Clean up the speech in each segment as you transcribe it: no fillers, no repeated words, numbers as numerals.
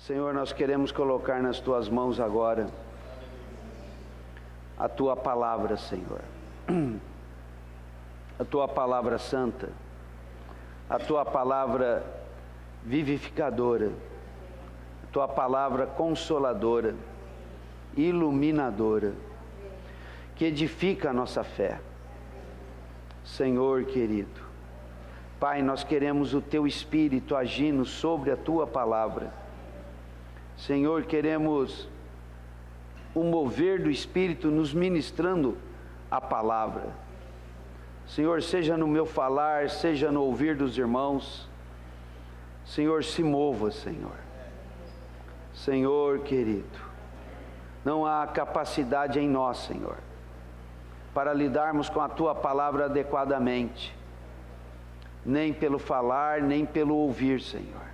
Senhor, nós queremos colocar nas Tuas mãos agora a Tua palavra, Senhor. A Tua palavra santa, a Tua palavra vivificadora, a Tua palavra consoladora, iluminadora, que edifica a nossa fé. Senhor querido, Pai, nós queremos o Teu Espírito agindo sobre a Tua palavra. Senhor, queremos o mover do Espírito nos ministrando a palavra. Senhor, seja no meu falar, seja no ouvir dos irmãos, Senhor, se mova, Senhor. Senhor querido, não há capacidade em nós, Senhor, para lidarmos com a Tua palavra adequadamente, nem pelo falar, nem pelo ouvir, Senhor.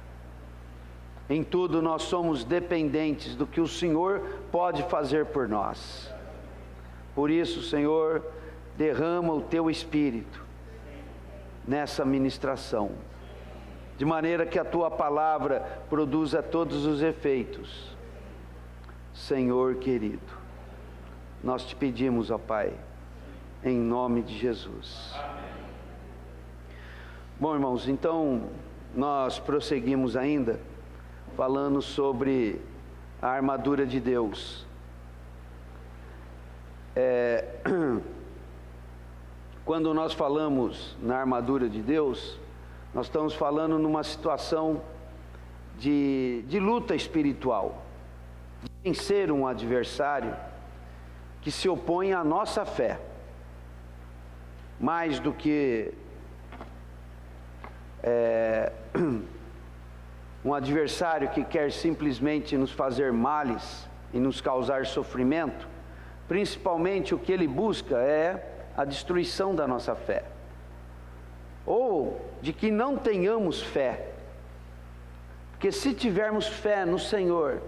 Em tudo nós somos dependentes do que o Senhor pode fazer por nós. Por isso, Senhor, derrama o Teu Espírito nessa ministração, de maneira que a Tua palavra produza todos os efeitos. Senhor querido, nós Te pedimos, ó Pai, em nome de Jesus. Bom, irmãos, então nós prosseguimos ainda falando sobre a armadura de Deus. Quando nós falamos na armadura de Deus, nós estamos falando numa situação de luta espiritual, de vencer um adversário que se opõe à nossa fé, mais do que um adversário que quer simplesmente nos fazer males e nos causar sofrimento. Principalmente o que ele busca é a destruição da nossa fé, ou de que não tenhamos fé. Porque se tivermos fé no Senhor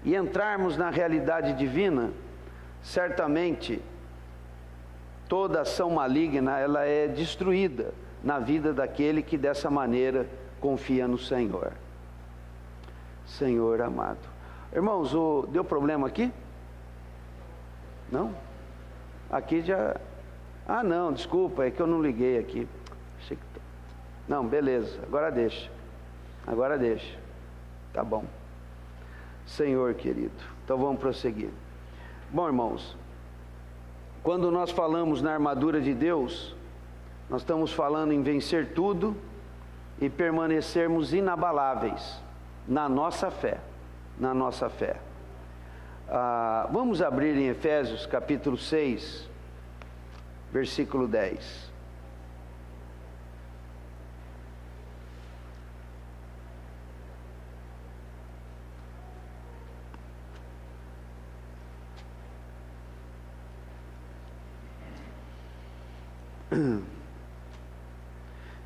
e entrarmos na realidade divina, certamente toda ação maligna ela é destruída na vida daquele que dessa maneira confia no Senhor. Senhor amado. Irmãos, deu problema aqui? Não? Aqui já... Ah, não, desculpa, é que eu não liguei aqui. Não, beleza, agora deixa. Agora deixa. Tá bom. Senhor querido. Então vamos prosseguir. Bom, irmãos, quando nós falamos na armadura de Deus, nós estamos falando em vencer tudo e permanecermos inabaláveis na nossa fé, na nossa fé. Vamos abrir em Efésios capítulo 6, versículo 10.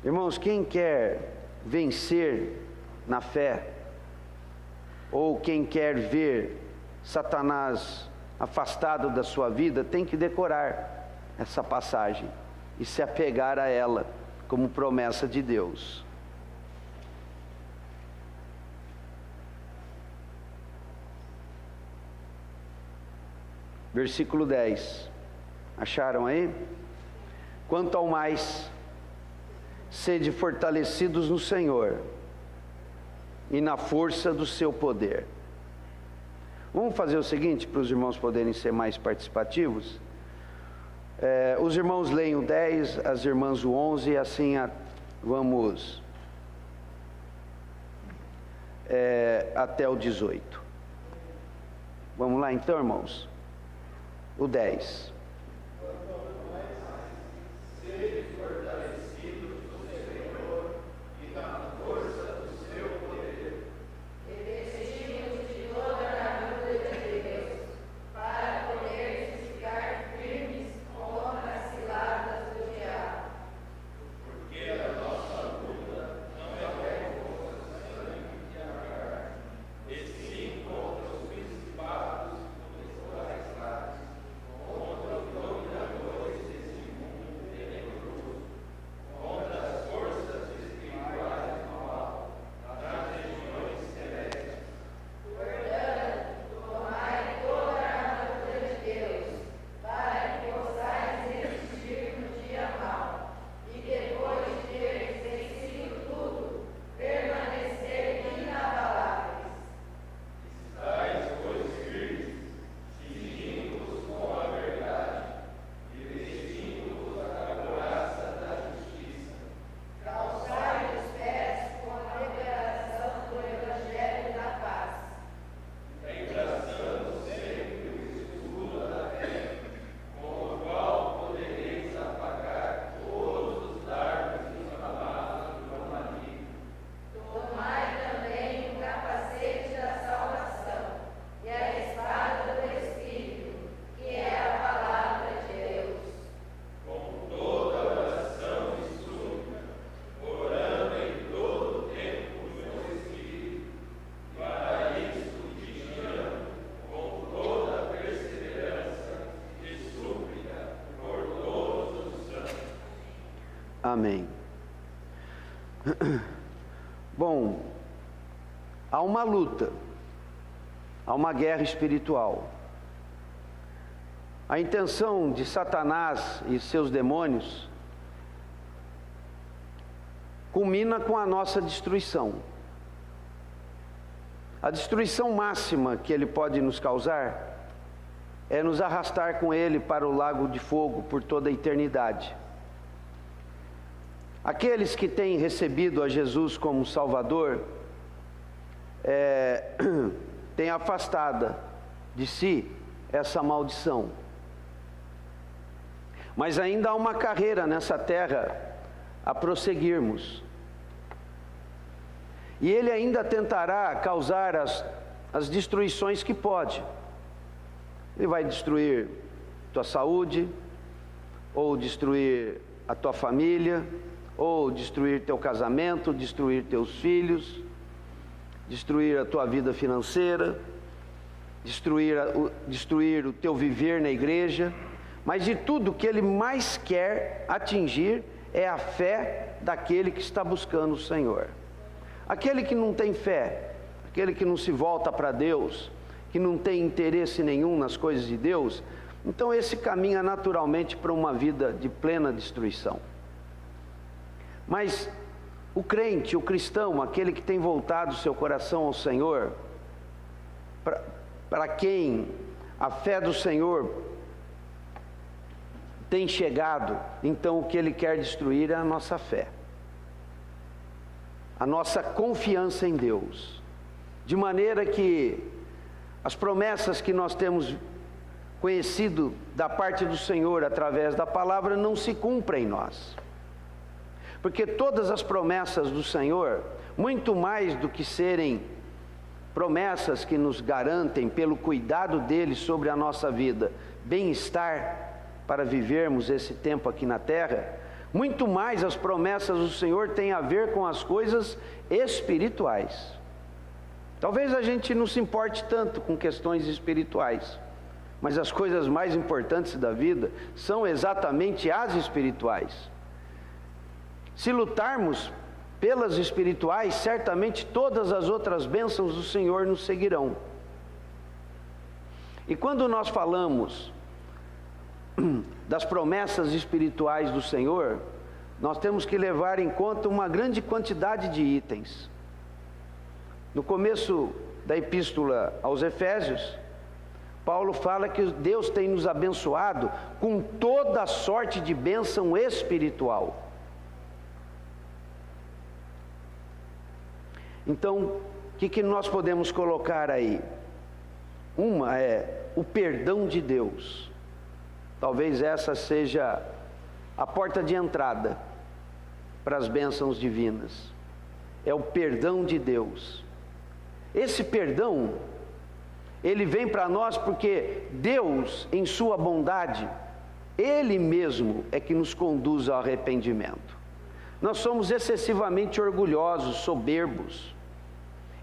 Irmãos, quem quer vencer na fé, ou quem quer ver Satanás afastado da sua vida, tem que decorar essa passagem e se apegar a ela como promessa de Deus. Versículo 10. Acharam aí? Quanto ao mais, sede fortalecidos no Senhor e na força do seu poder. Vamos fazer o seguinte, para os irmãos poderem ser mais participativos. Os irmãos leem o 10, as irmãs o 11, e assim vamos até o 18. Vamos lá então, irmãos? O 10. Amém. Bom, há uma luta, há uma guerra espiritual. A intenção de Satanás e seus demônios culmina com a nossa destruição. A destruição máxima que ele pode nos causar é nos arrastar com ele para o lago de fogo por toda a eternidade. Aqueles que têm recebido a Jesus como Salvador, têm afastado de si essa maldição. Mas ainda há uma carreira nessa terra a prosseguirmos. E ele ainda tentará causar as destruições que pode. Ele vai destruir tua saúde, ou destruir a tua família, ou destruir teu casamento, destruir teus filhos, destruir a tua vida financeira, destruir o teu viver na igreja. Mas de tudo que ele mais quer atingir é a fé daquele que está buscando o Senhor. Aquele que não tem fé, aquele que não se volta para Deus, que não tem interesse nenhum nas coisas de Deus, então esse caminha naturalmente para uma vida de plena destruição. Mas o crente, o cristão, aquele que tem voltado o seu coração ao Senhor, para quem a fé do Senhor tem chegado, então o que ele quer destruir é a nossa fé, a nossa confiança em Deus, de maneira que as promessas que nós temos conhecido da parte do Senhor através da palavra não se cumprem em nós, porque todas as promessas do Senhor, muito mais do que serem promessas que nos garantem pelo cuidado dele sobre a nossa vida, bem-estar para vivermos esse tempo aqui na terra, muito mais as promessas do Senhor têm a ver com as coisas espirituais. Talvez a gente não se importe tanto com questões espirituais, mas as coisas mais importantes da vida são exatamente as espirituais. Se lutarmos pelas espirituais, certamente todas as outras bênçãos do Senhor nos seguirão. E quando nós falamos das promessas espirituais do Senhor, nós temos que levar em conta uma grande quantidade de itens. No começo da epístola aos Efésios, Paulo fala que Deus tem nos abençoado com toda sorte de bênção espiritual. Então, o que nós podemos colocar aí? Uma é o perdão de Deus. Talvez essa seja a porta de entrada para as bênçãos divinas. É o perdão de Deus. Esse perdão, ele vem para nós porque Deus, em sua bondade, Ele mesmo é que nos conduz ao arrependimento. Nós somos excessivamente orgulhosos, soberbos.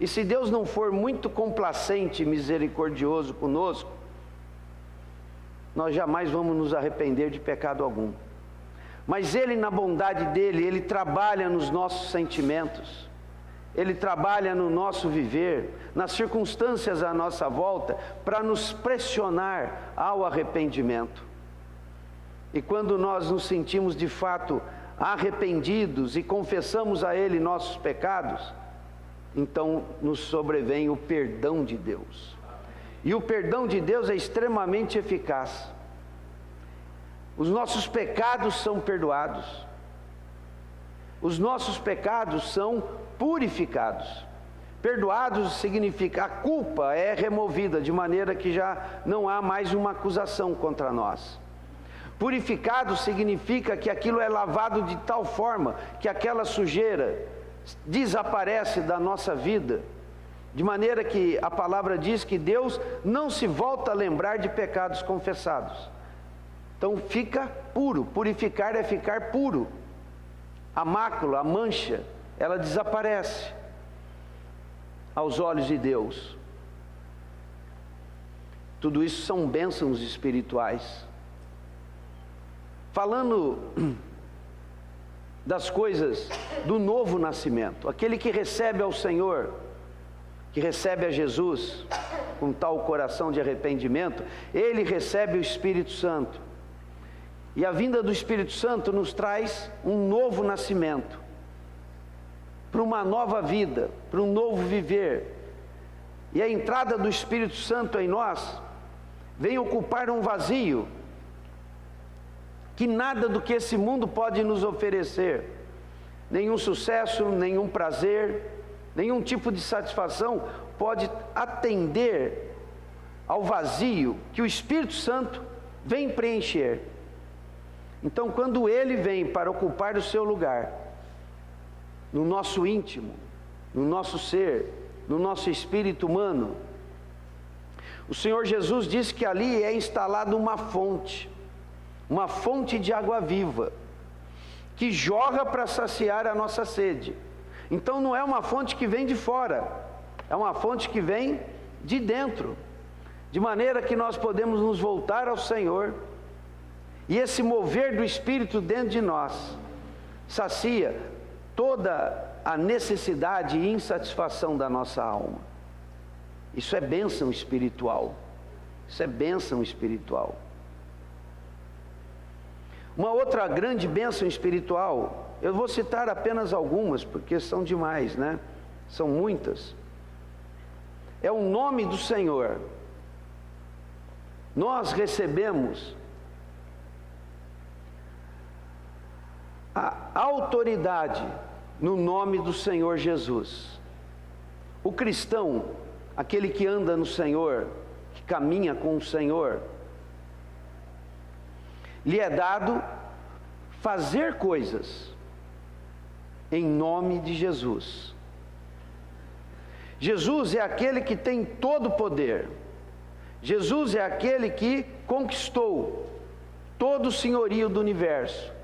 E se Deus não for muito complacente e misericordioso conosco, nós jamais vamos nos arrepender de pecado algum. Mas Ele, na bondade dEle, Ele trabalha nos nossos sentimentos, Ele trabalha no nosso viver, nas circunstâncias à nossa volta, para nos pressionar ao arrependimento. E quando nós nos sentimos de fato arrependidos e confessamos a Ele nossos pecados, então nos sobrevém o perdão de Deus. E o perdão de Deus é extremamente eficaz. Os nossos pecados são perdoados. Os nossos pecados são purificados. Perdoados significa a culpa é removida, de maneira que já não há mais uma acusação contra nós. Purificado significa que aquilo é lavado de tal forma que aquela sujeira desaparece da nossa vida, de maneira que a palavra diz que Deus não se volta a lembrar de pecados confessados. Então fica puro. Purificar é ficar puro. A mácula, a mancha, ela desaparece aos olhos de Deus. Tudo isso são bênçãos espirituais. Falando das coisas do novo nascimento. Aquele que recebe ao Senhor, que recebe a Jesus com tal coração de arrependimento, ele recebe o Espírito Santo. E a vinda do Espírito Santo nos traz um novo nascimento, para uma nova vida, para um novo viver. E a entrada do Espírito Santo em nós vem ocupar um vazio que nada do que esse mundo pode nos oferecer, nenhum sucesso, nenhum prazer, nenhum tipo de satisfação pode atender ao vazio que o Espírito Santo vem preencher. Então, quando ele vem para ocupar o seu lugar, no nosso íntimo, no nosso ser, no nosso espírito humano, o Senhor Jesus disse que ali é instalada uma fonte de água viva, que jorra para saciar a nossa sede. Então não é uma fonte que vem de fora, é uma fonte que vem de dentro, de maneira que nós podemos nos voltar ao Senhor, e esse mover do Espírito dentro de nós sacia toda a necessidade e insatisfação da nossa alma. Isso é bênção espiritual. Isso é bênção espiritual. Uma outra grande bênção espiritual, eu vou citar apenas algumas, porque são demais, né? São muitas. É o nome do Senhor. Nós recebemos a autoridade no nome do Senhor Jesus. O cristão, aquele que anda no Senhor, que caminha com o Senhor, lhe é dado fazer coisas em nome de Jesus. Jesus é aquele que tem todo o poder. Jesus é aquele que conquistou todo o senhorio do universo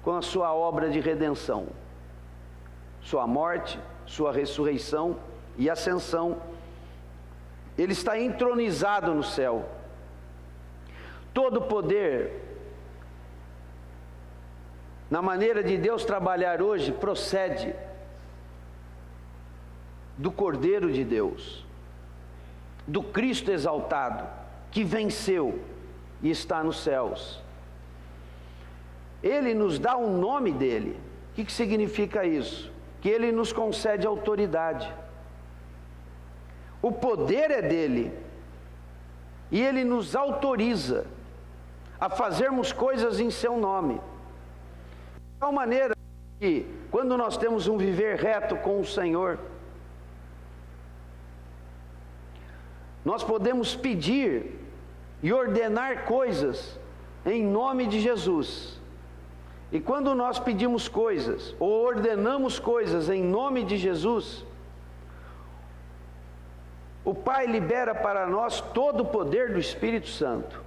com a sua obra de redenção, sua morte, sua ressurreição e ascensão. Ele está entronizado no céu. Todo o poder, na maneira de Deus trabalhar hoje, procede do Cordeiro de Deus, do Cristo exaltado, que venceu e está nos céus. Ele nos dá o nome dele. O que significa isso? Que ele nos concede autoridade. O poder é dele, e ele nos autoriza a fazermos coisas em seu nome. De tal maneira que, quando nós temos um viver reto com o Senhor, nós podemos pedir e ordenar coisas em nome de Jesus. E quando nós pedimos coisas, ou ordenamos coisas em nome de Jesus, o Pai libera para nós todo o poder do Espírito Santo,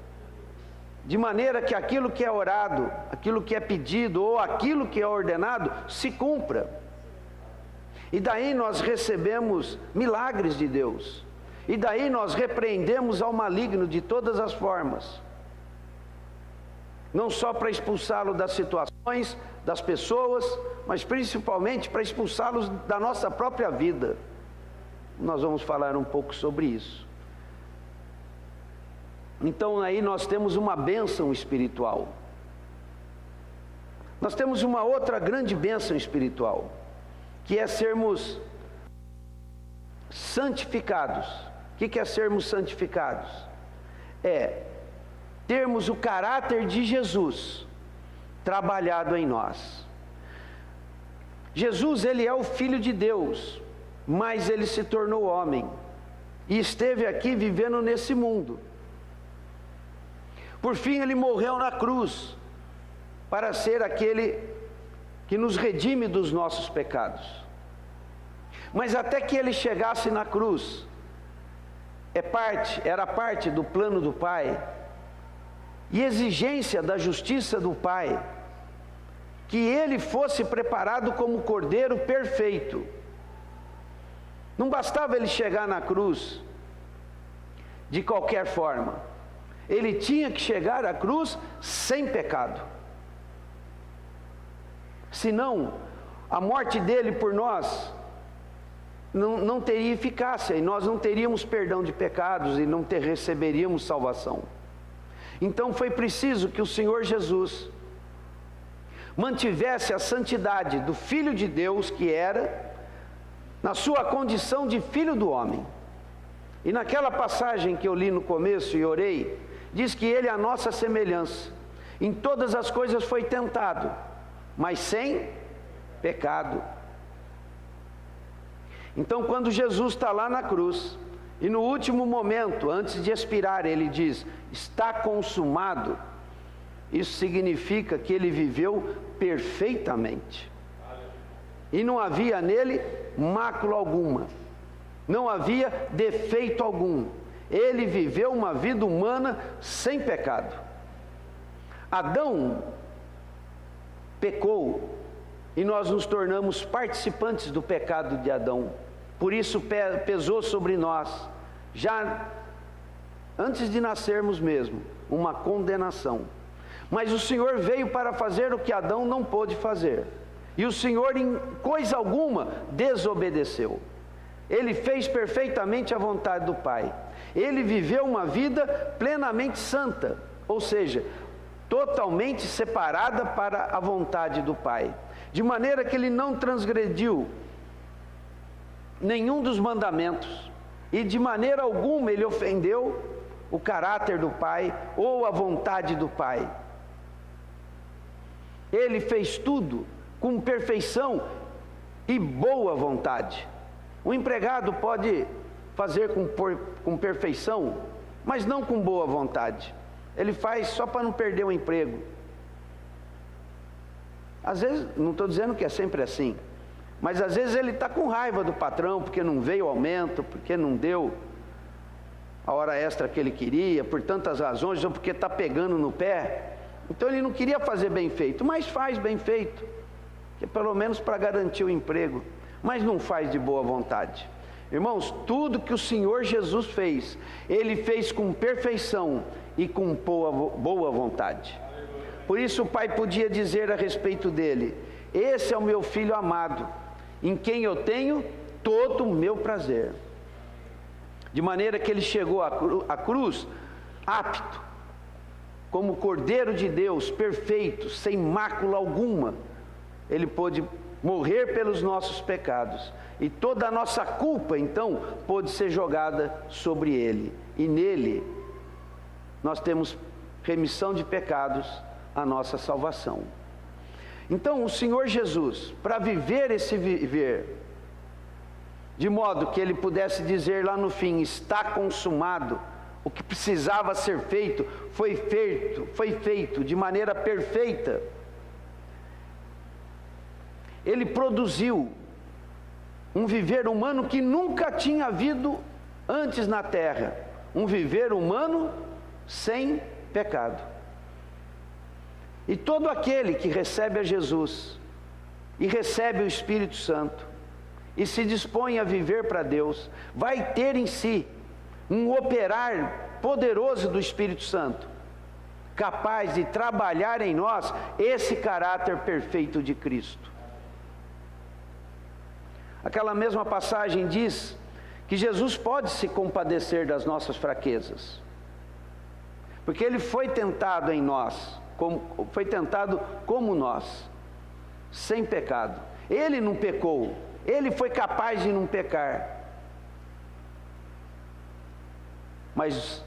de maneira que aquilo que é orado, aquilo que é pedido, ou aquilo que é ordenado, se cumpra. E daí nós recebemos milagres de Deus, e daí nós repreendemos ao maligno de todas as formas, não só para expulsá-lo das situações, das pessoas, mas principalmente para expulsá-los da nossa própria vida. Nós vamos falar um pouco sobre isso. Então aí nós temos uma bênção espiritual. Nós temos uma outra grande bênção espiritual, que é sermos santificados. O que é sermos santificados? É termos o caráter de Jesus trabalhado em nós. Jesus, ele é o Filho de Deus, mas ele se tornou homem e esteve aqui vivendo nesse mundo. Por fim, ele morreu na cruz para ser aquele que nos redime dos nossos pecados. Mas até que ele chegasse na cruz, era parte do plano do Pai e exigência da justiça do Pai, que ele fosse preparado como Cordeiro perfeito. Não bastava ele chegar na cruz de qualquer forma, ele tinha que chegar à cruz sem pecado. Senão, a morte dele por nós não teria eficácia, e nós não teríamos perdão de pecados e não receberíamos salvação. Então foi preciso que o Senhor Jesus mantivesse a santidade do Filho de Deus, que era, na sua condição de Filho do homem. E naquela passagem que eu li no começo e orei, diz que ele é a nossa semelhança. Em todas as coisas foi tentado, mas sem pecado. Então, quando Jesus está lá na cruz, e no último momento, antes de expirar, ele diz: está consumado. Isso significa que ele viveu perfeitamente. E não havia nele mácula alguma. Não havia defeito algum. Ele viveu uma vida humana sem pecado. Adão pecou e nós nos tornamos participantes do pecado de Adão. Por isso pesou sobre nós, já antes de nascermos mesmo, uma condenação. Mas o Senhor veio para fazer o que Adão não pôde fazer. E o Senhor em coisa alguma desobedeceu. Ele fez perfeitamente a vontade do Pai. Ele viveu uma vida plenamente santa, ou seja, totalmente separada para a vontade do Pai. De maneira que ele não transgrediu nenhum dos mandamentos. E de maneira alguma ele ofendeu o caráter do Pai ou a vontade do Pai. Ele fez tudo com perfeição e boa vontade. O empregado pode fazer com perfeição, mas não com boa vontade. Ele faz só para não perder o emprego. Às vezes, não estou dizendo que é sempre assim, mas às vezes ele está com raiva do patrão, porque não veio o aumento, porque não deu a hora extra que ele queria, por tantas razões, ou porque está pegando no pé. Então ele não queria fazer bem feito, mas faz bem feito, que é pelo menos para garantir o emprego, mas não faz de boa vontade. Irmãos, tudo que o Senhor Jesus fez, Ele fez com perfeição e com boa vontade. Por isso o Pai podia dizer a respeito dele: esse é o meu Filho amado, em quem eu tenho todo o meu prazer. De maneira que ele chegou à cruz apto, como Cordeiro de Deus, perfeito, sem mácula alguma. Ele pôde morrer pelos nossos pecados, e toda a nossa culpa então pôde ser jogada sobre ele, e nele nós temos remissão de pecados, a nossa salvação. Então o Senhor Jesus, para viver esse viver, de modo que ele pudesse dizer lá no fim: está consumado, o que precisava ser feito, foi feito de maneira perfeita. Ele produziu um viver humano que nunca tinha havido antes na terra, um viver humano sem pecado. E todo aquele que recebe a Jesus e recebe o Espírito Santo e se dispõe a viver para Deus, vai ter em si um operar poderoso do Espírito Santo, capaz de trabalhar em nós esse caráter perfeito de Cristo. Aquela mesma passagem diz que Jesus pode se compadecer das nossas fraquezas, porque Ele foi tentado em nós, foi tentado como nós, sem pecado. Ele não pecou, Ele foi capaz de não pecar, mas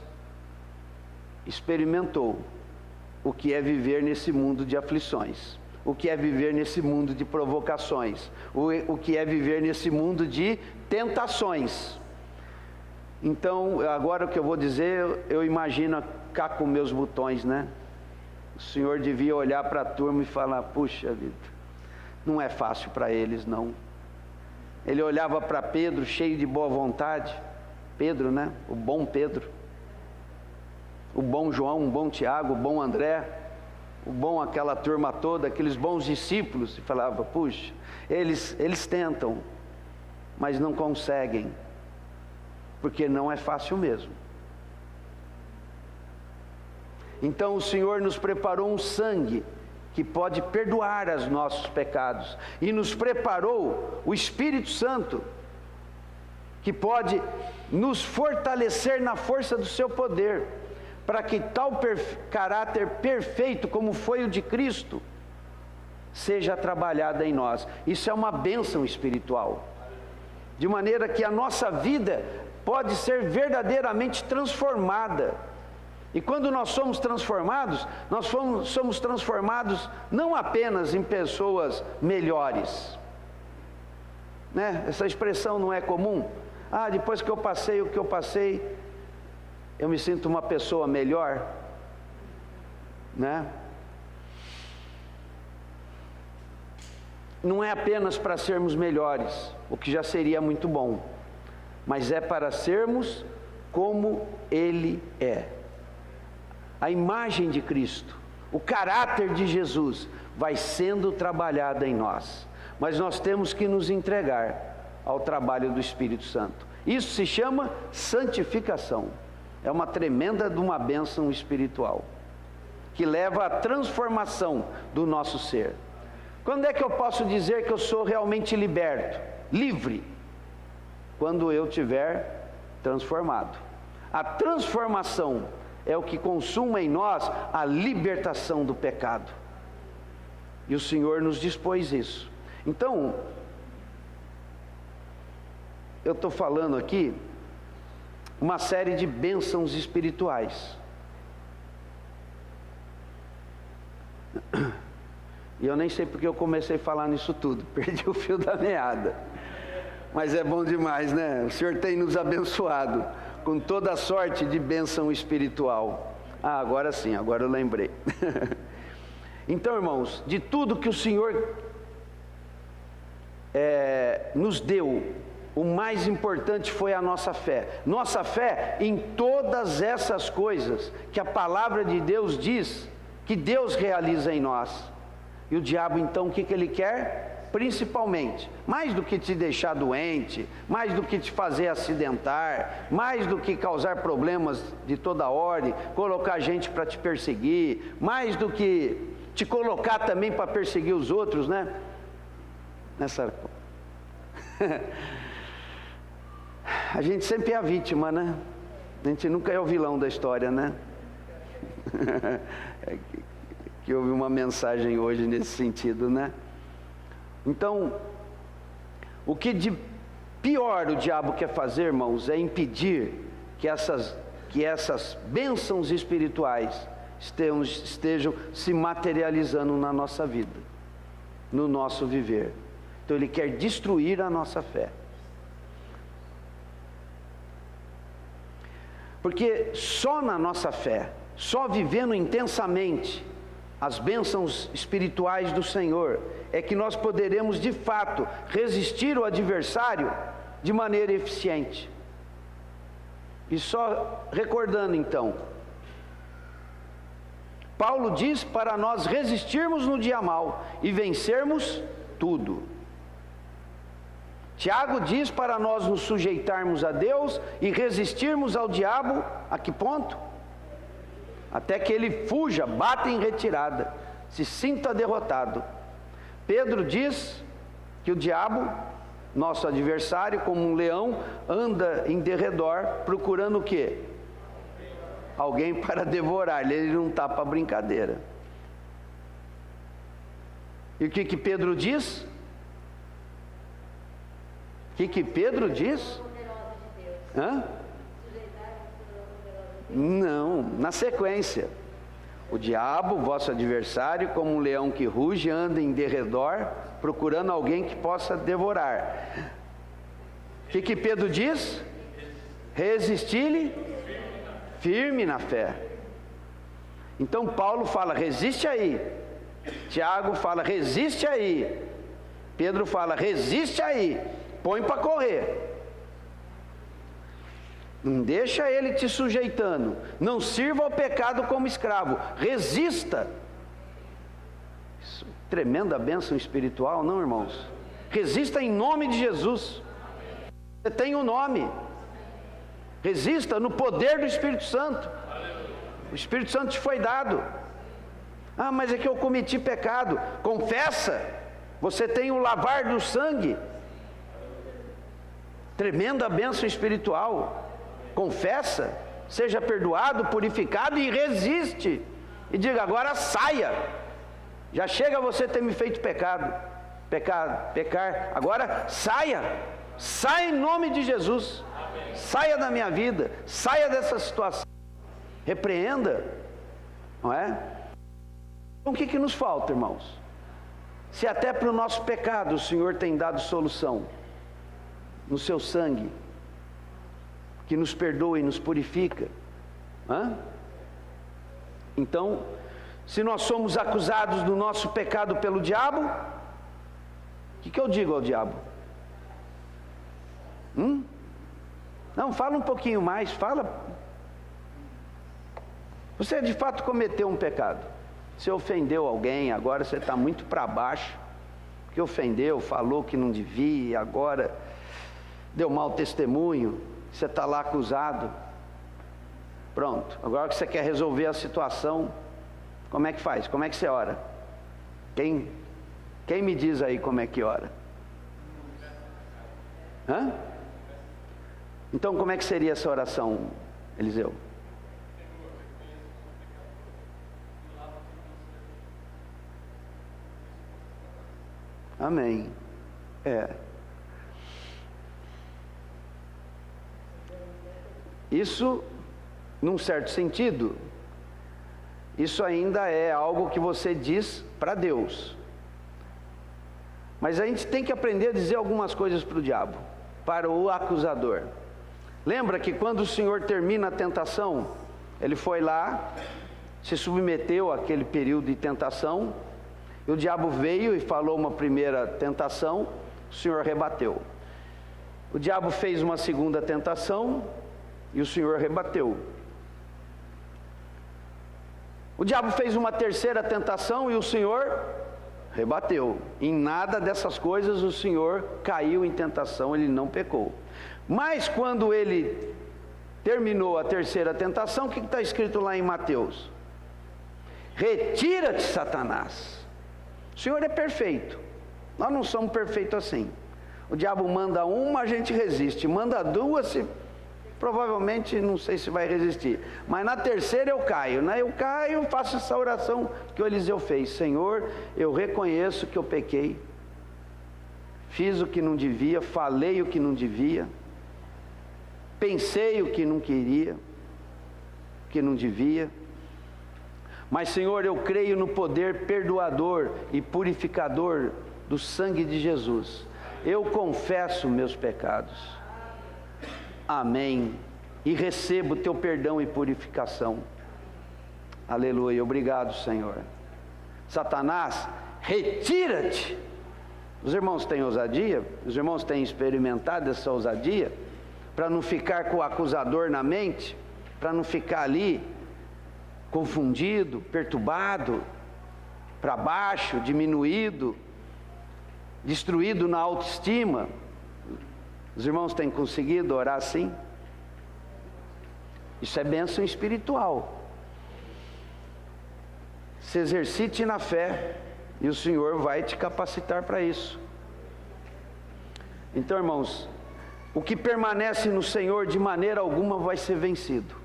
experimentou o que é viver nesse mundo de aflições, o que é viver nesse mundo de provocações, o que é viver nesse mundo de tentações. Então, agora o que eu vou dizer, eu imagino cá com meus botões, né? O Senhor devia olhar para a turma e falar: puxa vida, não é fácil para eles não. Ele olhava para Pedro cheio de boa vontade, Pedro, né? O bom Pedro, o bom João, o bom Tiago, o bom André, o bom aquela turma toda, aqueles bons discípulos, e falava: puxa, eles tentam, mas não conseguem, porque não é fácil mesmo. Então o Senhor nos preparou um sangue que pode perdoar os nossos pecados, e nos preparou o Espírito Santo, que pode nos fortalecer na força do seu poder, para que tal caráter perfeito como foi o de Cristo, seja trabalhada em nós. Isso é uma bênção espiritual, de maneira que a nossa vida pode ser verdadeiramente transformada. E quando nós somos transformados, somos transformados não apenas em pessoas melhores, né? Essa expressão não é comum. Ah, depois que eu passei o que eu passei, eu me sinto uma pessoa melhor, né? Não é apenas para sermos melhores, o que já seria muito bom, mas é para sermos como Ele é. A imagem de Cristo, o caráter de Jesus vai sendo trabalhada em nós, mas nós temos que nos entregar ao trabalho do Espírito Santo. Isso se chama santificação. É uma tremenda de uma bênção espiritual, que leva à transformação do nosso ser. Quando é que eu posso dizer que eu sou realmente liberto, livre? Quando eu estiver transformado. A transformação é o que consuma em nós a libertação do pecado. E o Senhor nos dispôs isso. Então, eu estou falando aqui uma série de bênçãos espirituais. E eu nem sei porque eu comecei a falar nisso tudo, perdi o fio da meada. Mas é bom demais, né? O Senhor tem nos abençoado com toda a sorte de bênção espiritual. Ah, agora sim, agora eu lembrei. Então, irmãos, de tudo que o Senhor nos deu, o mais importante foi a nossa fé. Nossa fé em todas essas coisas que a palavra de Deus diz que Deus realiza em nós. E o diabo então, o que ele quer? Principalmente, mais do que te deixar doente, mais do que te fazer acidentar, mais do que causar problemas de toda ordem, colocar gente para te perseguir, mais do que te colocar também para perseguir os outros, né? A gente sempre é a vítima, né? A gente nunca é o vilão da história, né? Que houve uma mensagem hoje nesse sentido, né? Então, o que de pior o diabo quer fazer, irmãos, é impedir que essas bênçãos espirituais estejam se materializando na nossa vida, no nosso viver. Então ele quer destruir a nossa fé. Porque só na nossa fé, só vivendo intensamente as bênçãos espirituais do Senhor, é que nós poderemos de fato resistir ao adversário de maneira eficiente. E só recordando então, Paulo diz para nós resistirmos no dia mau e vencermos tudo. Tiago diz para nós nos sujeitarmos a Deus e resistirmos ao diabo, a que ponto? Até que ele fuja, bata em retirada, se sinta derrotado. Pedro diz que o diabo, nosso adversário, como um leão, anda em derredor, procurando o quê? Alguém para devorar. Ele não está para brincadeira. E o que Pedro diz? O que Pedro diz? Hã? Não, na sequência. O diabo, vosso adversário, como um leão que ruge, anda em derredor, procurando alguém que possa devorar. O que Pedro diz? Resistir-lhe firme na fé. Então Paulo fala, resiste aí. Tiago fala, resiste aí. Pedro fala, resiste aí. Põe para correr. Não deixa ele te sujeitando. Não sirva ao pecado como escravo. Resista. Isso, tremenda bênção espiritual, não, irmãos? Resista em nome de Jesus. Você tem um nome. Resista no poder do Espírito Santo. O Espírito Santo te foi dado. Ah, mas é que eu cometi pecado. Confessa, você tem o lavar do sangue. Tremenda bênção espiritual. Confessa, seja perdoado, purificado e resiste. E diga, agora saia. Já chega você ter me feito pecar. Agora saia. Saia em nome de Jesus. Saia da minha vida. Saia dessa situação. Repreenda. Não é? Então o que nos falta, irmãos? Se até para o nosso pecado o Senhor tem dado solução no seu sangue, que nos perdoa e nos purifica. Então, se nós somos acusados do nosso pecado pelo diabo, o que eu digo ao diabo? Não, fala um pouquinho mais, fala. Você de fato cometeu um pecado. Você ofendeu alguém, agora você está muito para baixo, porque ofendeu, falou que não devia, agora deu mau testemunho, você está lá acusado. Pronto, agora que você quer resolver a situação, como é que faz? Como é que você ora? Quem me diz aí como é que ora? Então como é que seria essa oração, Eliseu? Amém. Isso, num certo sentido, isso ainda é algo que você diz para Deus. Mas a gente tem que aprender a dizer algumas coisas para o diabo, para o acusador. Lembra que quando o Senhor termina a tentação, Ele foi lá, se submeteu àquele período de tentação, e o diabo veio e falou uma primeira tentação, o Senhor rebateu. O diabo fez uma segunda tentação e o Senhor rebateu. O diabo fez uma terceira tentação e o Senhor rebateu. Em nada dessas coisas o Senhor caiu em tentação, Ele não pecou. Mas quando Ele terminou a terceira tentação, o que está escrito lá em Mateus? Retira-te, Satanás. O Senhor é perfeito, nós não somos perfeitos assim. O diabo manda uma, a gente resiste, manda duas, provavelmente não sei se vai resistir, mas na terceira eu caio, eu caio, faço essa oração que o Eliseu fez: Senhor, eu reconheço que eu pequei, fiz o que não devia, falei o que não devia, pensei o que não queria, o que não devia. Mas Senhor, eu creio no poder perdoador e purificador do sangue de Jesus. Eu confesso meus pecados. Amém. E recebo teu perdão e purificação. Aleluia. Obrigado, Senhor. Satanás, retira-te. Os irmãos têm ousadia? Os irmãos têm experimentado essa ousadia? Para não ficar com o acusador na mente? Para não ficar ali confundido, perturbado, para baixo, diminuído, destruído na autoestima. Os irmãos têm conseguido orar assim? Isso é bênção espiritual. Se exercite na fé e o Senhor vai te capacitar para isso. Então, irmãos, o que permanece no Senhor de maneira alguma vai ser vencido.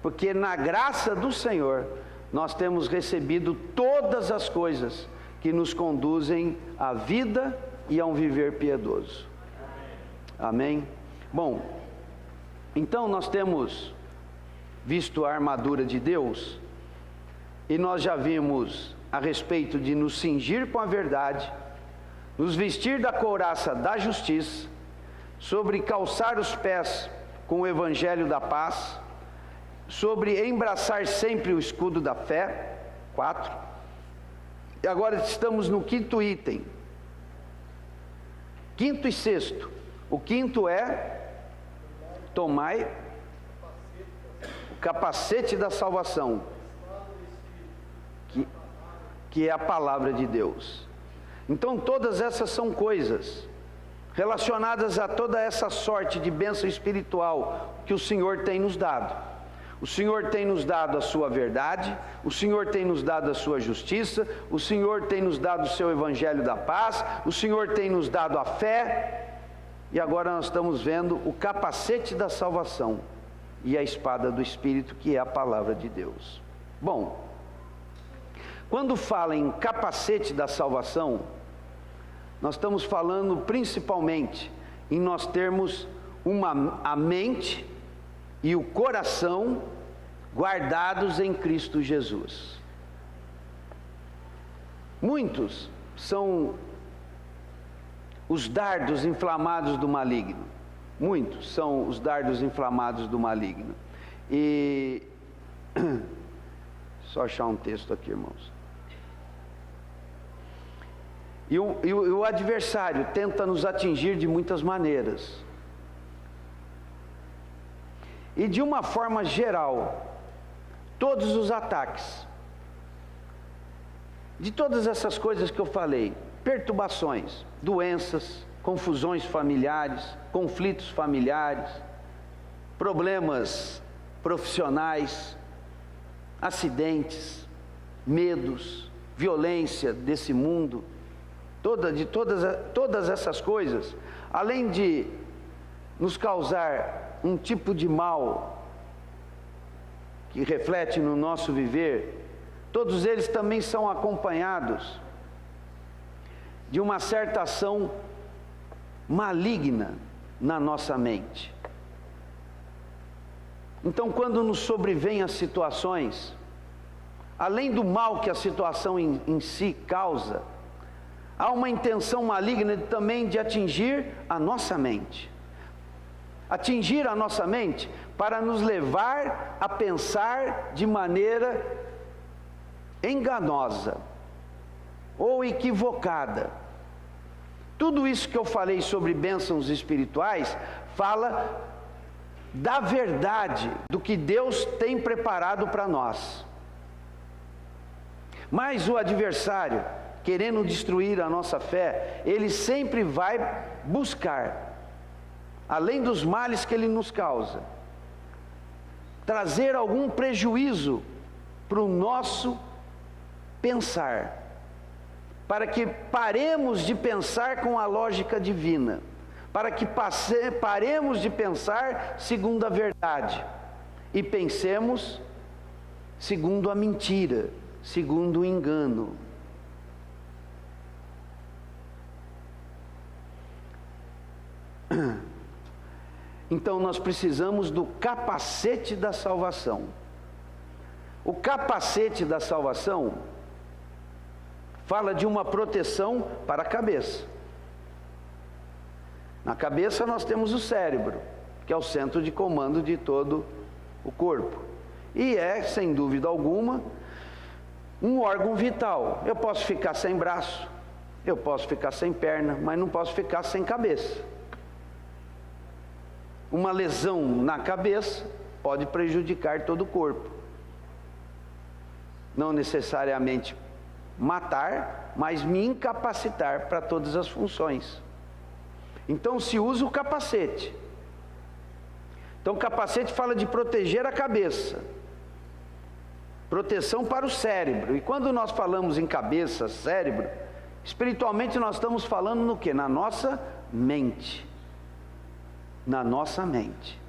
Porque na graça do Senhor, nós temos recebido todas as coisas que nos conduzem à vida e a um viver piedoso. Amém? Bom, então nós temos visto a armadura de Deus, e nós já vimos a respeito de nos cingir com a verdade, nos vestir da couraça da justiça, sobre calçar os pés com o evangelho da paz, sobre embraçar sempre o escudo da fé, 4. E agora estamos no quinto item, quinto e sexto. O quinto é: tomai o capacete da salvação, que é a palavra de Deus. Então todas essas são coisas relacionadas a toda essa sorte de bênção espiritual que o Senhor tem nos dado. O Senhor tem nos dado a sua verdade, o Senhor tem nos dado a sua justiça, o Senhor tem nos dado o seu evangelho da paz, o Senhor tem nos dado a fé, e agora nós estamos vendo o capacete da salvação e a espada do Espírito, que é a palavra de Deus. Bom, quando fala em capacete da salvação, nós estamos falando principalmente em nós termos a mente e o coração guardados em Cristo Jesus. Muitos são os dardos inflamados do maligno. Muitos são os dardos inflamados do maligno. E só achar um texto aqui, irmãos. E o adversário tenta nos atingir de muitas maneiras. E de uma forma geral, todos os ataques, de todas essas coisas que eu falei, perturbações, doenças, confusões familiares, conflitos familiares, problemas profissionais, acidentes, medos, violência desse mundo, todas essas coisas, além de nos causar um tipo de mal que reflete no nosso viver, todos eles também são acompanhados de uma certa ação maligna na nossa mente. Então, quando nos sobrevêm as situações, além do mal que a situação em si causa, há uma intenção maligna também de atingir a nossa mente. Atingir a nossa mente para nos levar a pensar de maneira enganosa ou equivocada. Tudo isso que eu falei sobre bênçãos espirituais fala da verdade, do que Deus tem preparado para nós. Mas o adversário, querendo destruir a nossa fé, ele sempre vai buscar, além dos males que ele nos causa, trazer algum prejuízo para o nosso pensar, para que paremos de pensar com a lógica divina, para que paremos de pensar segundo a verdade e pensemos segundo a mentira, segundo o engano. Então nós precisamos do capacete da salvação. O capacete da salvação fala de uma proteção para a cabeça. Na cabeça nós temos o cérebro, que é o centro de comando de todo o corpo. E é, sem dúvida alguma, um órgão vital. Eu posso ficar sem braço, eu posso ficar sem perna, mas não posso ficar sem cabeça. Uma lesão na cabeça pode prejudicar todo o corpo. Não necessariamente matar, mas me incapacitar para todas as funções. Então se usa o capacete. Então o capacete fala de proteger a cabeça, proteção para o cérebro. E quando nós falamos em cabeça, cérebro, espiritualmente nós estamos falando no quê? Na nossa mente. Na nossa mente.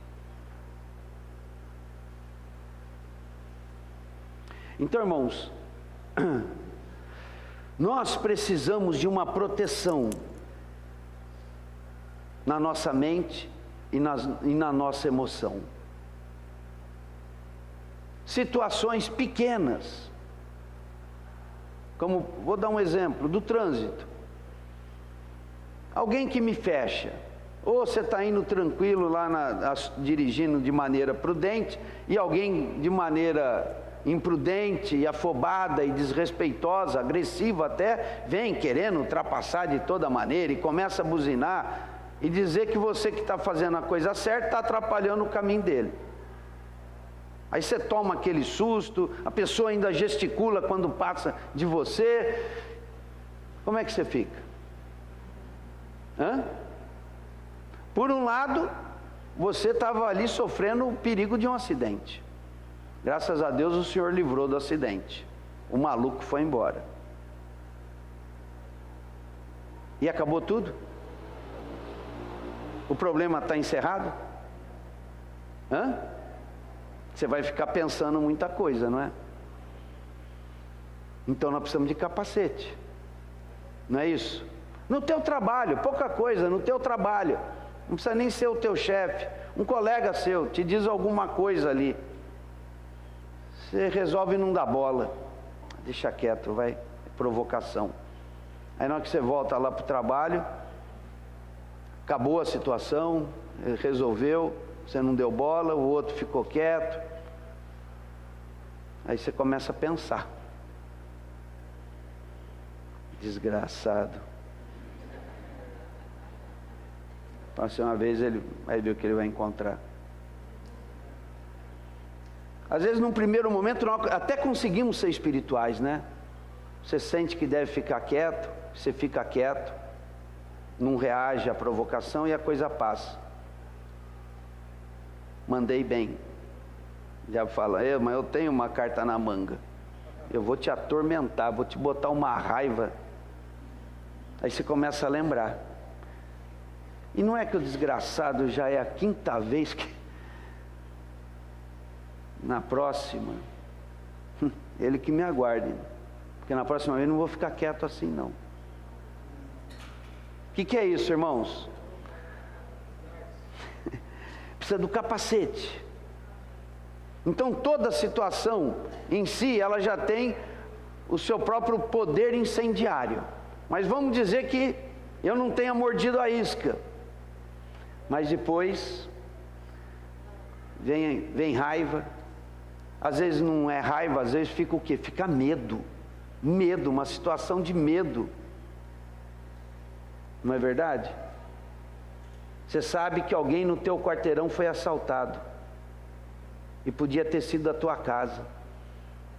Então, irmãos, nós precisamos de uma proteção na nossa mente e na nossa emoção. Situações pequenas, como, vou dar um exemplo, do trânsito. Alguém que me fecha, ou você está indo tranquilo lá, dirigindo de maneira prudente, e alguém de maneira imprudente e afobada e desrespeitosa, agressiva até, vem querendo ultrapassar de toda maneira e começa a buzinar e dizer que você que está fazendo a coisa certa está atrapalhando o caminho dele. Aí você toma aquele susto, a pessoa ainda gesticula quando passa de você. Como é que você fica? Por um lado, você estava ali sofrendo o perigo de um acidente. Graças a Deus o senhor livrou do acidente. O maluco foi embora. E acabou tudo? O problema está encerrado? Hã? Você vai ficar pensando muita coisa, não é? Então nós precisamos de capacete. Não é isso? No teu trabalho, pouca coisa, no teu trabalho. Não precisa nem ser o teu chefe. Um colega seu te diz alguma coisa ali. Você resolve não dar bola. Deixa quieto, vai. É provocação. Aí na hora que você volta lá para o trabalho, acabou a situação, resolveu, você não deu bola, o outro ficou quieto. Aí você começa a pensar. Desgraçado. Próxima vez ele vai ver o que ele vai encontrar. Às vezes num primeiro momento nós até conseguimos ser espirituais, né? Você sente que deve ficar quieto, você fica quieto, não reage à provocação e a coisa passa. Mandei bem. Já fala, mas eu tenho uma carta na manga. Eu vou te atormentar, vou te botar uma raiva. Aí você começa a lembrar. E não é que o desgraçado já é a 5ª vez que... Na próxima, ele que me aguarde. Porque na próxima vez eu não vou ficar quieto assim não. O que é isso, irmãos? Precisa do capacete. Então toda situação em si, ela já tem o seu próprio poder incendiário. Mas vamos dizer que eu não tenha mordido a isca. Mas depois vem raiva. Às vezes não é raiva, às vezes fica o quê? Fica medo. Medo, uma situação de medo. Não é verdade? Você sabe que alguém no teu quarteirão foi assaltado. E podia ter sido da tua casa.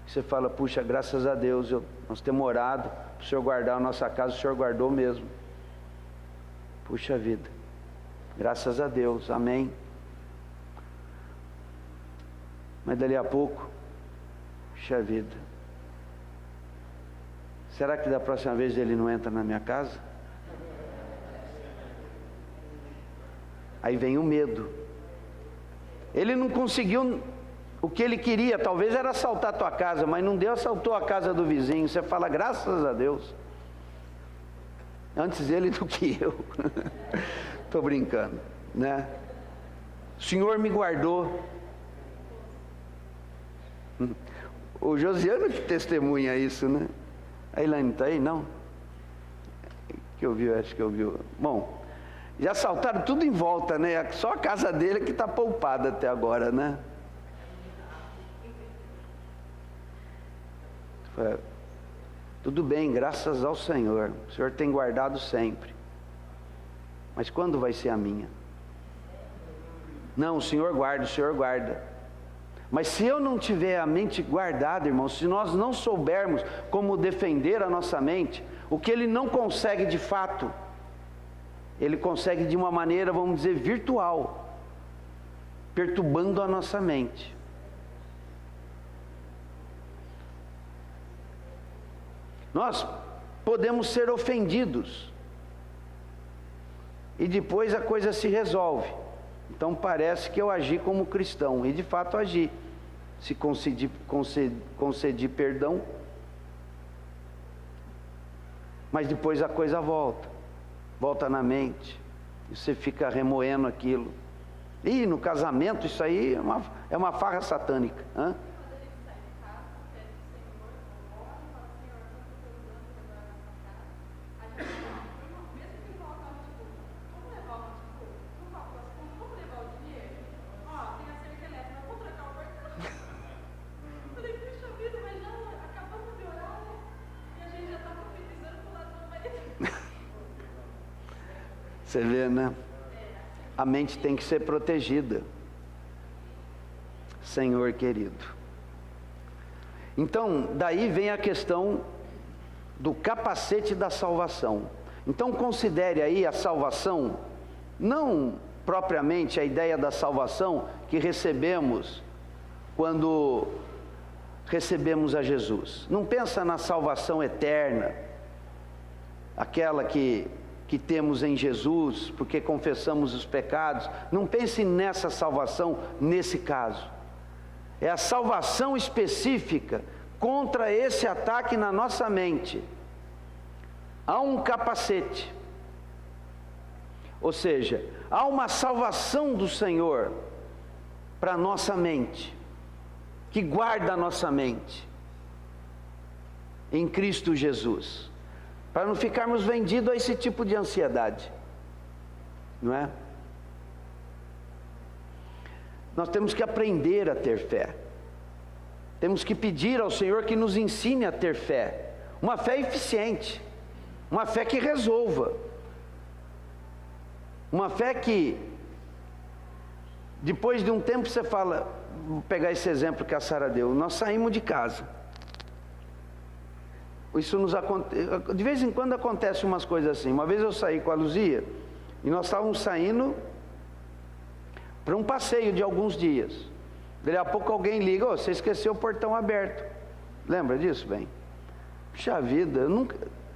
Você fala, puxa, graças a Deus, nós temos orado para o Senhor guardar a nossa casa, o Senhor guardou mesmo. Puxa vida. Graças a Deus, amém. Mas dali a pouco, puxa vida. Será que da próxima vez ele não entra na minha casa? Aí vem o medo. Ele não conseguiu o que ele queria, talvez era assaltar a tua casa, mas não deu, assaltou a casa do vizinho. Você fala, graças a Deus. Antes ele do que eu. Estou brincando, né? O Senhor me guardou. O Josiano que testemunha isso, né? A Elaine está aí? Não? Que ouviu, acho que ouviu. Bom, já assaltaram tudo em volta, né? Só a casa dele que está poupada até agora, né? Tudo bem, graças ao Senhor. O Senhor tem guardado sempre. Mas quando vai ser a minha? Não, o Senhor guarda, o Senhor guarda. Mas se eu não tiver a mente guardada, irmãos, se nós não soubermos como defender a nossa mente, o que ele não consegue de fato, ele consegue de uma maneira, vamos dizer, virtual, perturbando a nossa mente. Nós podemos ser ofendidos e depois a coisa se resolve. Então parece que eu agi como cristão, e de fato agi. Se concedi perdão, mas depois a coisa volta na mente, e você fica remoendo aquilo. E no casamento isso aí é uma farra satânica. Hã? Você vê, né? A mente tem que ser protegida. Senhor querido. Então, daí vem a questão do capacete da salvação. Então, considere aí a salvação, não propriamente a ideia da salvação que recebemos quando recebemos a Jesus. Não pensa na salvação eterna, aquela que temos em Jesus, porque confessamos os pecados. Não pense nessa salvação, nesse caso. É a salvação específica contra esse ataque na nossa mente. Há um capacete, ou seja, há uma salvação do Senhor para a nossa mente, que guarda a nossa mente em Cristo Jesus, para não ficarmos vendidos a esse tipo de ansiedade, não é? Nós temos que aprender a ter fé, temos que pedir ao Senhor que nos ensine a ter fé, uma fé eficiente, uma fé que resolva, uma fé que depois de um tempo você fala, vou pegar esse exemplo que a Sara deu, nós saímos de casa, isso nos acontece, de vez em quando acontece umas coisas assim. Uma vez eu saí com a Luzia e nós estávamos saindo para um passeio de alguns dias. Daí a pouco alguém liga, você esqueceu o portão aberto. Lembra disso, bem? Puxa vida,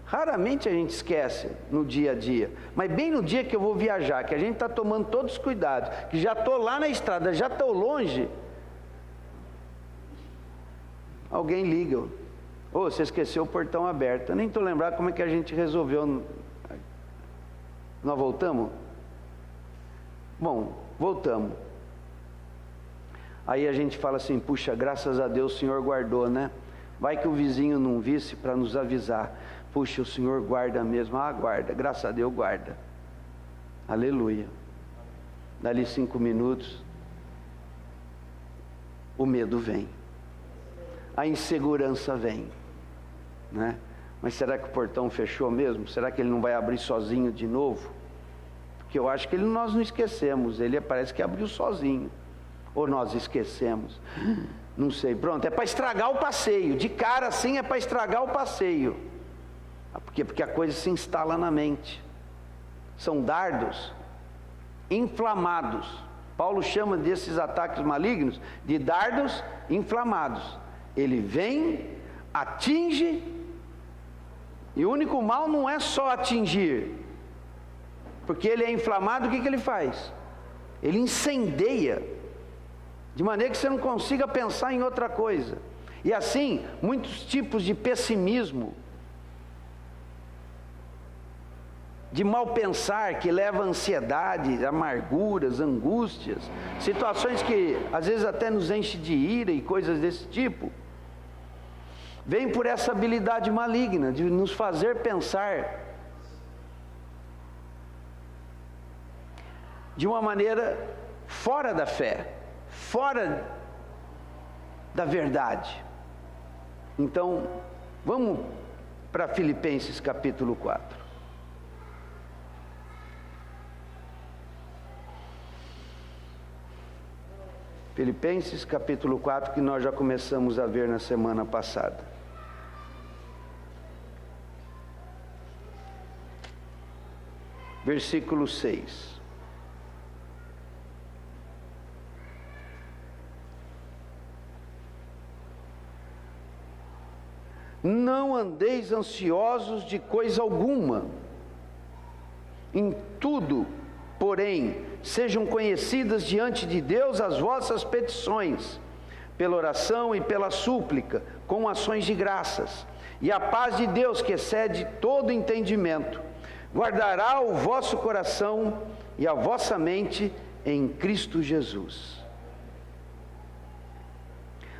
raramente a gente esquece no dia a dia, mas bem no dia que eu vou viajar, que a gente está tomando todos os cuidados, que já estou lá na estrada, já estou longe, alguém liga, você esqueceu o portão aberto. Eu nem estou lembrado como é que a gente resolveu. Nós voltamos? Bom, voltamos. Aí a gente fala assim, puxa, graças a Deus o Senhor guardou, né? Vai que o vizinho não visse para nos avisar. Puxa, o Senhor guarda mesmo. Guarda, graças a Deus guarda. Aleluia. Dali 5 minutos, o medo vem, a insegurança vem, né? Mas será que o portão fechou mesmo? Será que ele não vai abrir sozinho de novo? Porque eu acho que nós não esquecemos, ele parece que abriu sozinho, ou nós esquecemos, não sei. Pronto, é para estragar o passeio, de cara assim é para estragar o passeio. Porque a coisa se instala na mente, são dardos inflamados. Paulo chama desses ataques malignos de dardos inflamados. Ele vem, atinge, e o único mal não é só atingir, porque ele é inflamado. O que ele faz? Ele incendeia, de maneira que você não consiga pensar em outra coisa. E assim, muitos tipos de pessimismo, de mal pensar, que leva a ansiedade, amarguras, angústias, situações que às vezes até nos enche de ira e coisas desse tipo, vem por essa habilidade maligna de nos fazer pensar de uma maneira fora da fé, fora da verdade. Então, vamos para Filipenses capítulo 4. Filipenses capítulo 4, que nós já começamos a ver na semana passada. Versículo 6. Não andeis ansiosos de coisa alguma, em tudo, porém, sejam conhecidas diante de Deus as vossas petições, pela oração e pela súplica, com ações de graças. E a paz de Deus, que excede todo entendimento, guardará o vosso coração e a vossa mente em Cristo Jesus.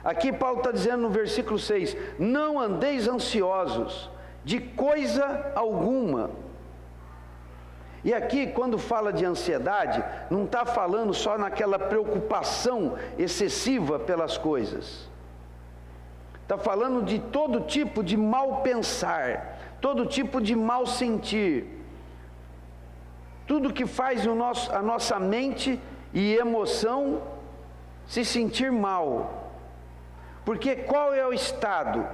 Aqui Paulo está dizendo no versículo 6, não andeis ansiosos de coisa alguma. E aqui, quando fala de ansiedade, não está falando só naquela preocupação excessiva pelas coisas. Está falando de todo tipo de mal pensar, todo tipo de mal sentir. Tudo que faz a nossa mente e emoção se sentir mal. Porque qual é o estado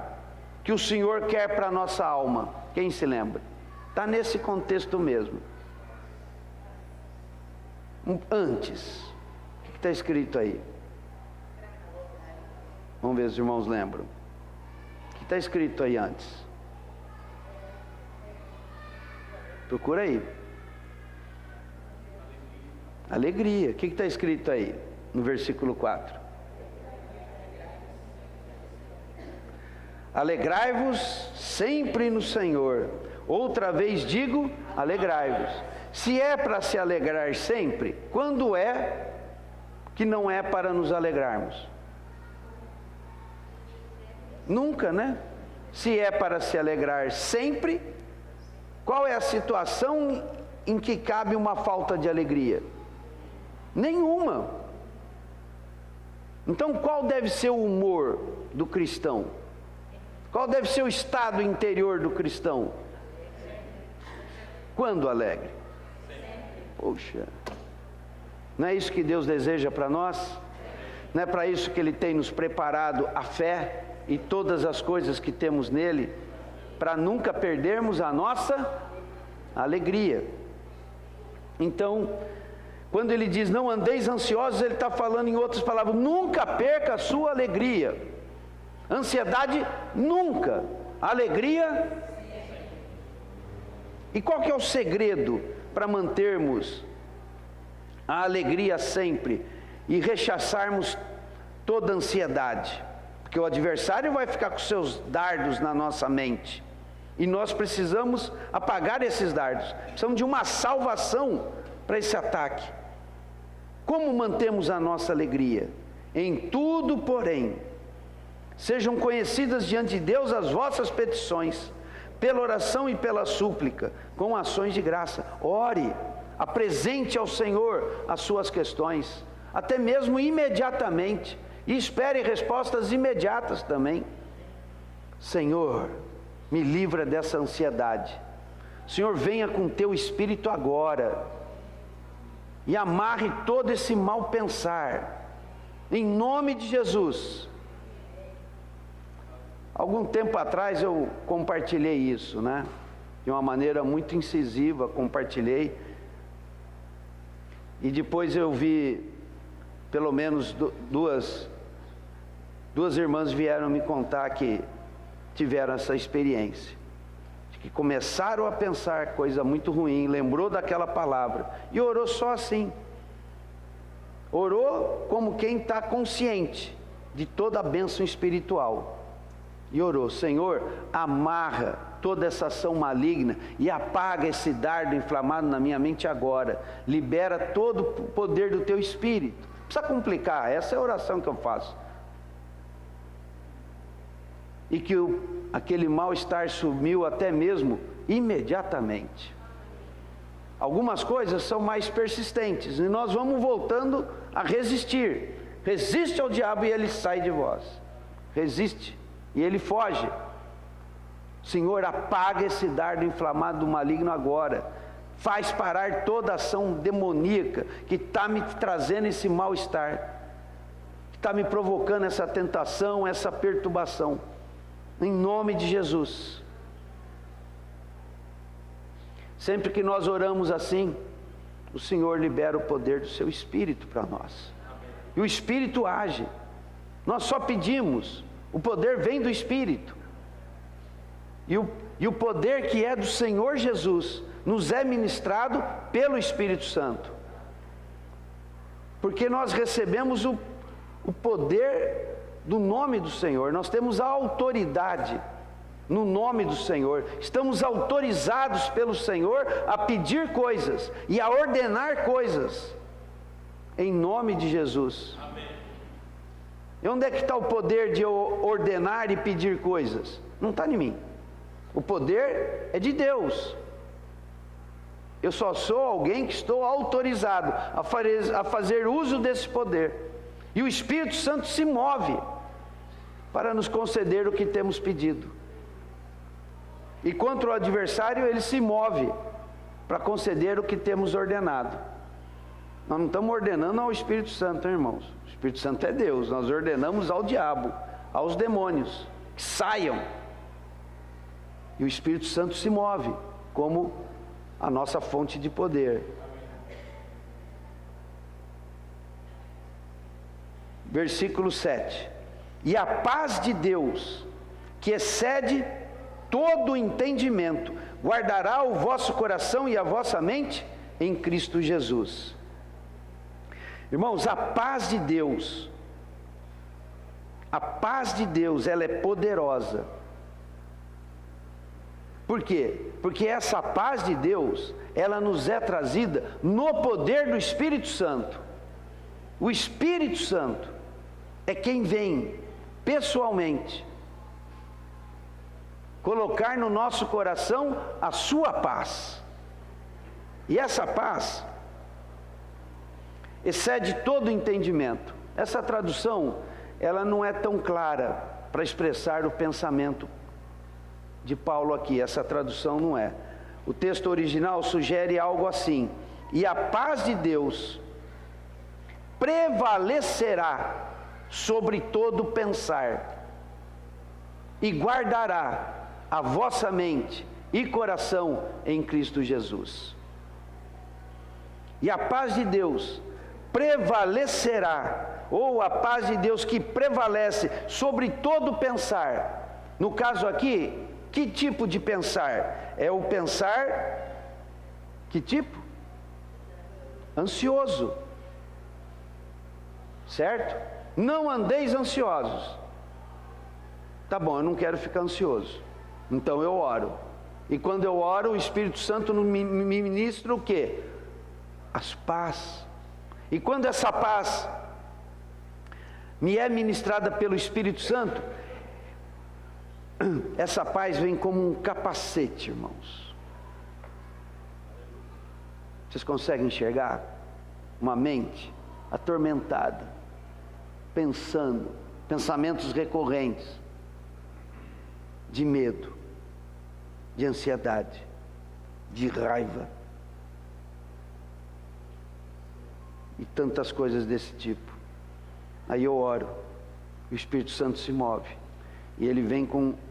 que o Senhor quer para a nossa alma? Quem se lembra? Está nesse contexto mesmo. Antes, o que está escrito aí? Vamos ver se os irmãos lembram. O que está escrito aí antes? Procura aí. Alegria. O que está escrito aí no versículo 4? Alegrai-vos sempre no Senhor. Outra vez digo, alegrai-vos. Se é para se alegrar sempre, quando é que não é para nos alegrarmos? Nunca, né? Se é para se alegrar sempre, qual é a situação em que cabe uma falta de alegria? Nenhuma. Então, qual deve ser o humor do cristão? Qual deve ser o estado interior do cristão? Quando alegre? Poxa, não é isso que Deus deseja para nós? Não é para isso que Ele tem nos preparado a fé e todas as coisas que temos nele, para nunca perdermos a nossa alegria? Então, quando Ele diz não andeis ansiosos, Ele está falando em outras palavras, nunca perca a sua alegria. Ansiedade, nunca. Alegria. E qual que é o segredo para mantermos a alegria sempre e rechaçarmos toda ansiedade? Porque o adversário vai ficar com seus dardos na nossa mente, e nós precisamos apagar esses dardos. Precisamos de uma salvação para esse ataque. Como mantemos a nossa alegria? Em tudo, porém, sejam conhecidas diante de Deus as vossas petições, pela oração e pela súplica, com ações de graça. Ore, apresente ao Senhor as suas questões, até mesmo imediatamente, e espere respostas imediatas também. Senhor, me livra dessa ansiedade. Senhor, venha com teu Espírito agora, e amarre todo esse mal pensar, em nome de Jesus. Algum tempo atrás eu compartilhei isso, né? De uma maneira muito incisiva, compartilhei. E depois eu vi, pelo menos duas irmãs vieram me contar que tiveram essa experiência. De que começaram a pensar coisa muito ruim, lembrou daquela palavra e orou só assim. Orou como quem está consciente de toda a bênção espiritual. E orou, Senhor, amarra toda essa ação maligna e apaga esse dardo inflamado na minha mente agora. Libera todo o poder do teu Espírito. Não precisa complicar, essa é a oração que eu faço. E que aquele mal-estar sumiu até mesmo imediatamente. Algumas coisas são mais persistentes e nós vamos voltando a resistir. Resiste ao diabo e ele sai de vós. Resiste e ele foge. Senhor, apaga esse dardo inflamado do maligno agora. Faz parar toda ação demoníaca que está me trazendo esse mal-estar, que está me provocando essa tentação, essa perturbação. Em nome de Jesus. Sempre que nós oramos assim, o Senhor libera o poder do seu Espírito para nós. E o Espírito age. Nós só pedimos. O poder vem do Espírito. E o poder que é do Senhor Jesus nos é ministrado pelo Espírito Santo. Porque nós recebemos o poder do nome do Senhor. Nós temos a autoridade no nome do Senhor. Estamos autorizados pelo Senhor a pedir coisas e a ordenar coisas em nome de Jesus. Amém. E onde é que está o poder de eu ordenar e pedir coisas? Não está em mim. O poder é de Deus. Eu só sou alguém que estou autorizado a fazer uso desse poder. E o Espírito Santo se move para nos conceder o que temos pedido. E contra o adversário, ele se move para conceder o que temos ordenado. Nós não estamos ordenando ao Espírito Santo, hein, irmãos? O Espírito Santo é Deus. Nós ordenamos ao diabo, aos demônios, que saiam. E o Espírito Santo se move como a nossa fonte de poder. Versículo 7. E a paz de Deus, que excede todo o entendimento, guardará o vosso coração e a vossa mente em Cristo Jesus. Irmãos, a paz de Deus, ela é poderosa. Por quê? Porque essa paz de Deus, ela nos é trazida no poder do Espírito Santo. O Espírito Santo é quem vem pessoalmente colocar no nosso coração a sua paz. E essa paz excede todo o entendimento. Essa tradução, ela não é tão clara para expressar o pensamento de Paulo aqui. Essa tradução não é. O texto original sugere algo assim: e a paz de Deus prevalecerá sobre todo pensar, e guardará a vossa mente e coração em Cristo Jesus. E a paz de Deus prevalecerá, ou a paz de Deus que prevalece sobre todo pensar. No caso aqui, que tipo de pensar? É o pensar, que tipo? Ansioso. Certo? Não andeis ansiosos. Tá bom, eu não quero ficar ansioso. Então eu oro. E quando eu oro, o Espírito Santo me ministra o quê? As paz. E quando essa paz me é ministrada pelo Espírito Santo, essa paz vem como um capacete, irmãos. Vocês conseguem enxergar uma mente atormentada, pensando, pensamentos recorrentes de medo, de ansiedade, de raiva e tantas coisas desse tipo. Aí eu oro, o Espírito Santo se move e ele vem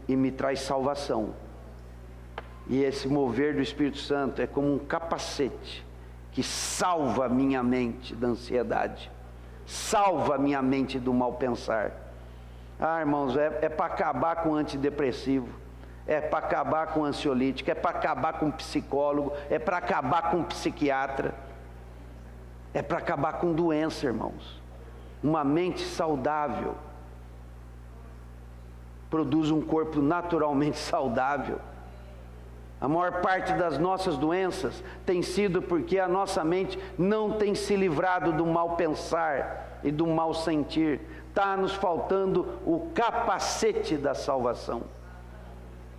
e me traz salvação. E esse mover do Espírito Santo é como um capacete que salva a minha mente da ansiedade, salva a minha mente do mal pensar. Ah, irmãos, é para acabar com o antidepressivo, é para acabar com o ansiolítico, é para acabar com o psicólogo, é para acabar com o psiquiatra, é para acabar com doença, irmãos. Uma mente saudável produz um corpo naturalmente saudável. A maior parte das nossas doenças tem sido porque a nossa mente não tem se livrado do mal pensar e do mal sentir. Está nos faltando o capacete da salvação.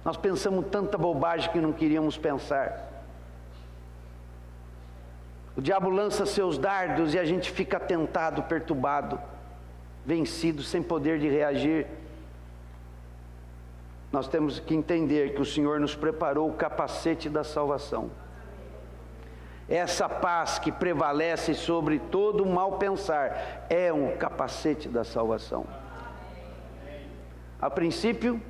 Nós pensamos tanta bobagem que não queríamos pensar. O diabo lança seus dardos e a gente fica tentado, perturbado, vencido, sem poder de reagir. Nós temos que entender que o Senhor nos preparou o capacete da salvação. Essa paz que prevalece sobre todo o mal pensar é um capacete da salvação. A princípio,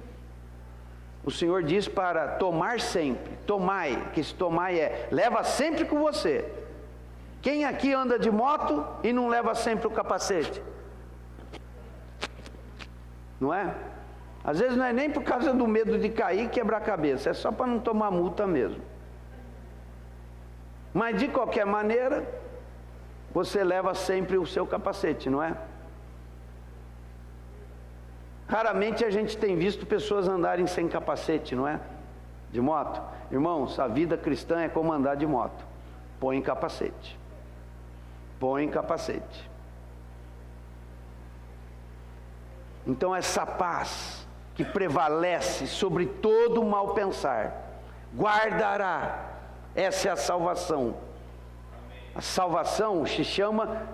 o Senhor diz para tomar sempre, tomai, que esse tomai leva sempre com você. Quem aqui anda de moto e não leva sempre o capacete? Não é? Às vezes não é nem por causa do medo de cair e quebrar a cabeça, é só para não tomar multa mesmo. Mas de qualquer maneira, você leva sempre o seu capacete, não é? Raramente a gente tem visto pessoas andarem sem capacete, não é? De moto. Irmãos, a vida cristã é como andar de moto. Põe capacete. Põe capacete. Então essa paz que prevalece sobre todo o mal pensar, guardará. Essa é a salvação. A salvação se chama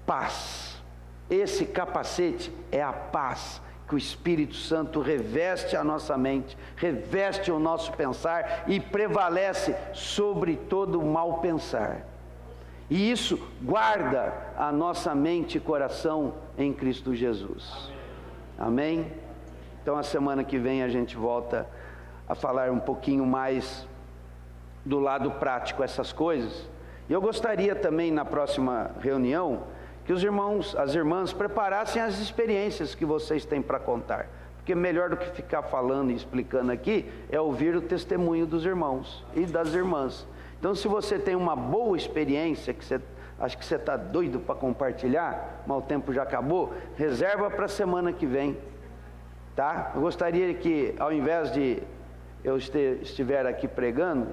paz. Esse capacete é a paz que o Espírito Santo reveste a nossa mente, reveste o nosso pensar e prevalece sobre todo o mal pensar. E isso guarda a nossa mente e coração em Cristo Jesus. Amém? Então a semana que vem a gente volta a falar um pouquinho mais do lado prático essas coisas. E eu gostaria também na próxima reunião que os irmãos, as irmãs preparassem as experiências que vocês têm para contar. Porque melhor do que ficar falando e explicando aqui, é ouvir o testemunho dos irmãos e das irmãs. Então, se você tem uma boa experiência, que você acho que você está doido para compartilhar, mas o tempo já acabou, reserva para a semana que vem, tá? Eu gostaria que, ao invés de eu esteja aqui pregando,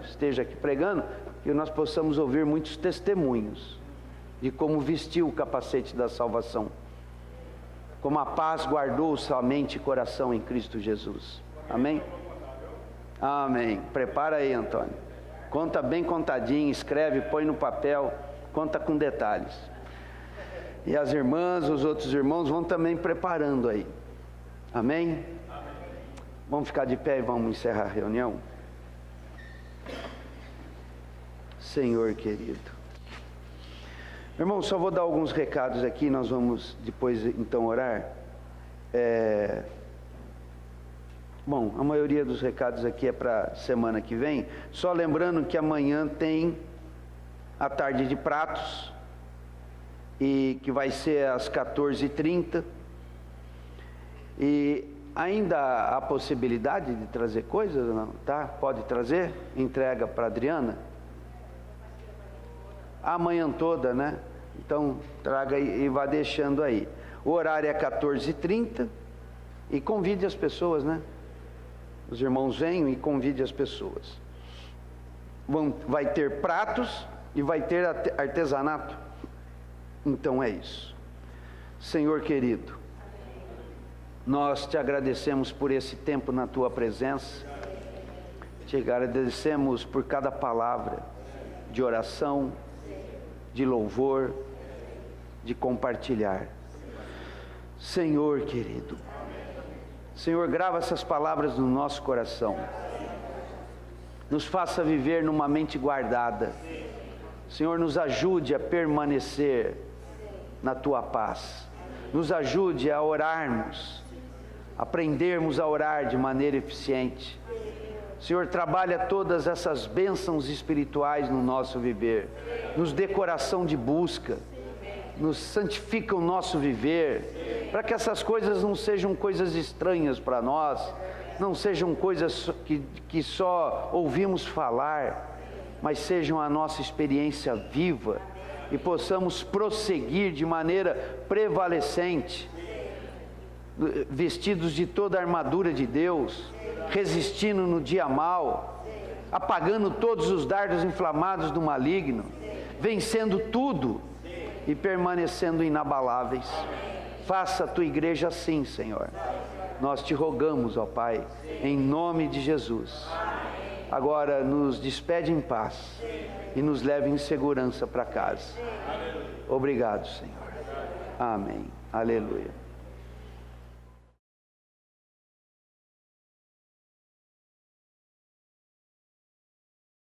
que nós possamos ouvir muitos testemunhos de como vestiu o capacete da salvação, como a paz guardou sua mente e coração em Cristo Jesus. Amém? Amém. Prepara aí, Antônio. Conta bem contadinho, escreve, põe no papel, conta com detalhes. E as irmãs, os outros irmãos vão também preparando aí. Amém? Vamos ficar de pé e vamos encerrar a reunião? Senhor querido. Irmão, só vou dar alguns recados aqui, nós vamos depois então orar. Bom, a maioria dos recados aqui é para semana que vem. Só lembrando que amanhã tem a tarde de pratos, e que vai ser às 14h30. E ainda há a possibilidade de trazer coisas, não? Tá? Pode trazer? Entrega para a Adriana? Amanhã toda, né? Então, traga e vá deixando aí. O horário é 14h30 e convide as pessoas, né? Os irmãos venham e convide as pessoas. Vai ter pratos e vai ter artesanato. Então é isso. Senhor querido, nós te agradecemos por esse tempo na tua presença. Te agradecemos por cada palavra de oração, de louvor, de compartilhar. Senhor querido, Senhor, grava essas palavras no nosso coração. Nos faça viver numa mente guardada. Senhor, nos ajude a permanecer na tua paz. Nos ajude a orarmos, aprendermos a orar de maneira eficiente. Senhor, trabalha todas essas bênçãos espirituais no nosso viver. Nos dê coração de busca. Nos santifica o nosso viver. Para que essas coisas não sejam coisas estranhas para nós. Não sejam coisas que só ouvimos falar. Mas sejam a nossa experiência viva. E possamos prosseguir de maneira prevalecente. Vestidos de toda a armadura de Deus, resistindo no dia mau, apagando todos os dardos inflamados do maligno, vencendo tudo e permanecendo inabaláveis. Faça a tua igreja assim, Senhor. Nós te rogamos, ó Pai, em nome de Jesus. Agora nos despede em paz e nos leve em segurança para casa. Obrigado, Senhor. Amém. Aleluia.